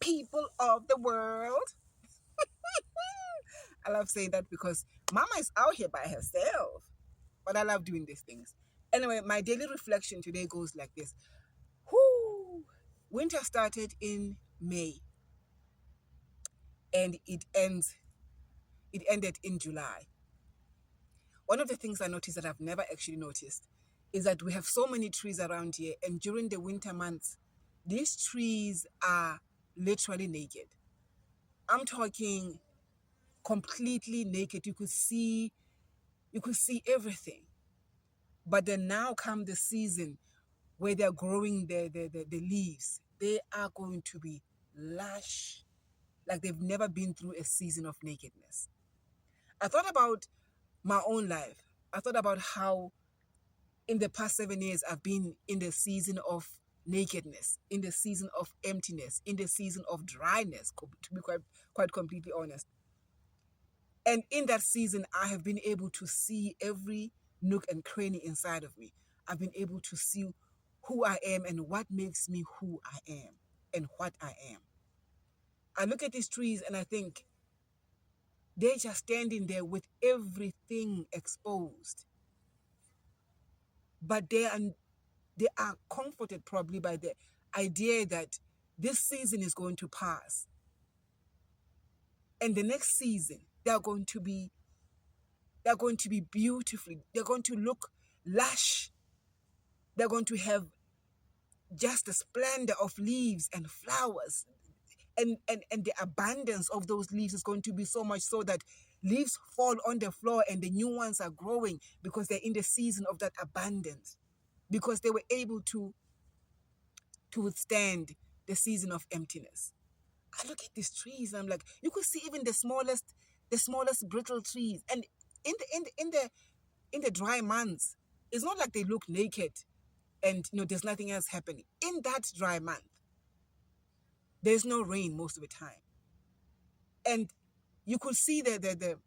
people of the world. I love saying that because Mama is out here by herself. But I love doing these things. Anyway, my daily reflection today goes like this. Whoo! Winter started in May and it ended in July. One of the things I noticed that I've never actually noticed is that we have so many trees around here, and during the winter months, these trees are literally naked. I'm talking completely naked. You could see everything. But then now come the season where they're growing the leaves. They are going to be lush, like they've never been through a season of nakedness. I thought about my own life. I thought about how in the past 7 years I've been in the season of nakedness, in the season of emptiness, in the season of dryness, to be quite completely honest. And in that season, I have been able to see every nook and cranny inside of me. I've been able to see who I am and what makes me who I am and what I am. I look at these trees and I think they're just standing there with everything exposed. But they are comforted probably by the idea that this season is going to pass. And the next season, they're going to be beautiful. They're going to look lush. They're going to have just the splendor of leaves and flowers. And the abundance of those leaves is going to be so much so that leaves fall on the floor and the new ones are growing because they're in the season of that abundance, because they were able to withstand the season of emptiness. I look at these trees and I'm like, you could see even the smallest brittle trees. And in the dry months, it's not like they look naked and there's nothing else happening. In that dry month, there's no rain most of the time. And you could see the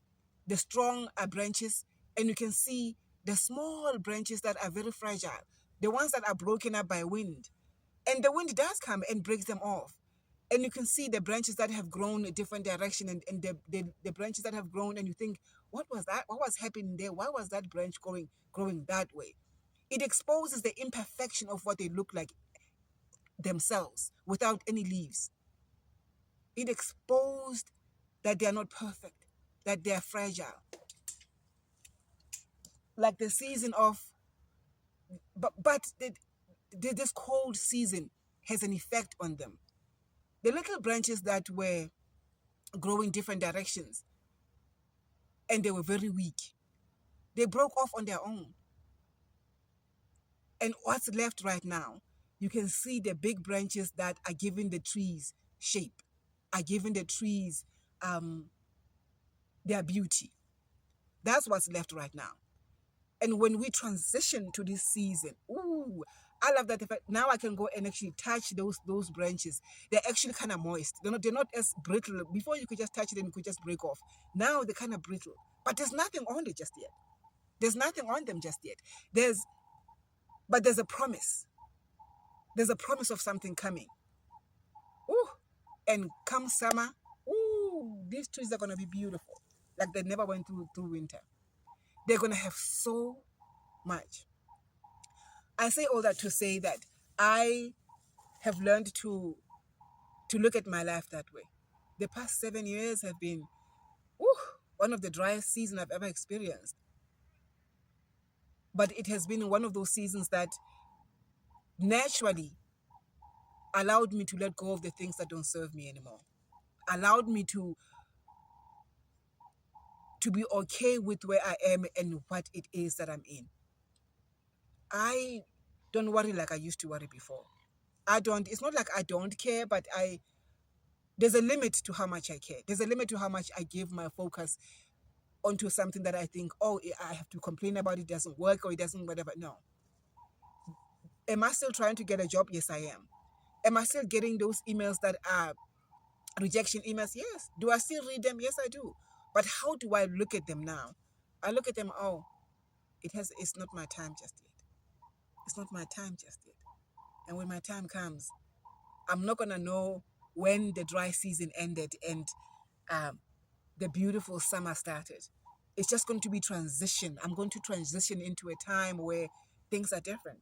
strong branches, and you can see the small branches that are very fragile, the ones that are broken up by wind. And the wind does come and breaks them off. And you can see the branches that have grown a different direction, and the branches that have grown, and you think, what was that? What was happening there? Why was that branch growing that way? It exposes the imperfection of what they look like themselves without any leaves. It exposed that they are not perfect, that they are fragile. Like the season of, this cold season has an effect on them. The little branches that were growing different directions and they were very weak, they broke off on their own. And what's left right now, you can see the big branches that are giving the trees shape, are giving the trees their beauty. That's what's left right now. And when we transition to this season, ooh, I love that effect. Now I can go and actually touch those branches. They're actually kind of moist. They're not as brittle. Before you could just touch them, you could just break off. Now they're kind of brittle. But there's nothing on it just yet. There's nothing on them just yet. But there's a promise. There's a promise of something coming. Ooh. And come summer, ooh, these trees are gonna be beautiful. Like they never went through winter. They're gonna have so much. I say all that to say that I have learned to look at my life that way. The past 7 years have been one of the driest seasons I've ever experienced. But it has been one of those seasons that naturally allowed me to let go of the things that don't serve me anymore. Allowed me to be okay with where I am and what it is that I'm in. I don't worry like I used to worry before. It's not like I don't care, but there's a limit to how much I care. There's a limit to how much I give my focus onto something that I think, oh, I have to complain about it doesn't work or it doesn't whatever. No. Am I still trying to get a job? Yes, I am. Am I still getting those emails that are rejection emails? Yes. Do I still read them? Yes, I do. But how do I look at them now? I look at them, oh, it's not my time just yet. It's not my time just yet. And when my time comes, I'm not going to know when the dry season ended and the beautiful summer started. It's just going to be transition. I'm going to transition into a time where things are different.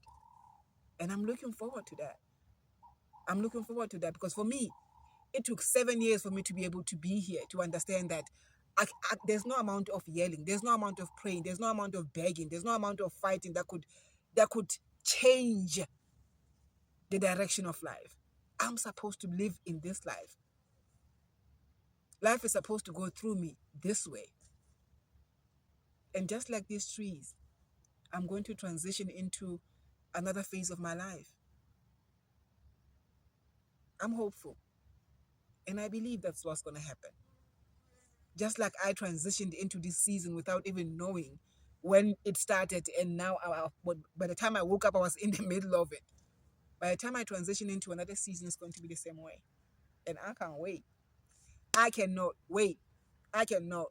And I'm looking forward to that. I'm looking forward to that because for me, it took 7 years for me to be able to be here, to understand that there's no amount of yelling, there's no amount of praying, there's no amount of begging, there's no amount of fighting that could change the direction of life. I'm supposed to live in this life. Life is supposed to go through me this way. And just like these trees, I'm going to transition into another phase of my life. I'm hopeful. And I believe that's what's going to happen. Just like I transitioned into this season without even knowing when it started, and now by the time I woke up, I was in the middle of it. By the time I transition into another season, it's going to be the same way. And I can't wait. I cannot wait. I cannot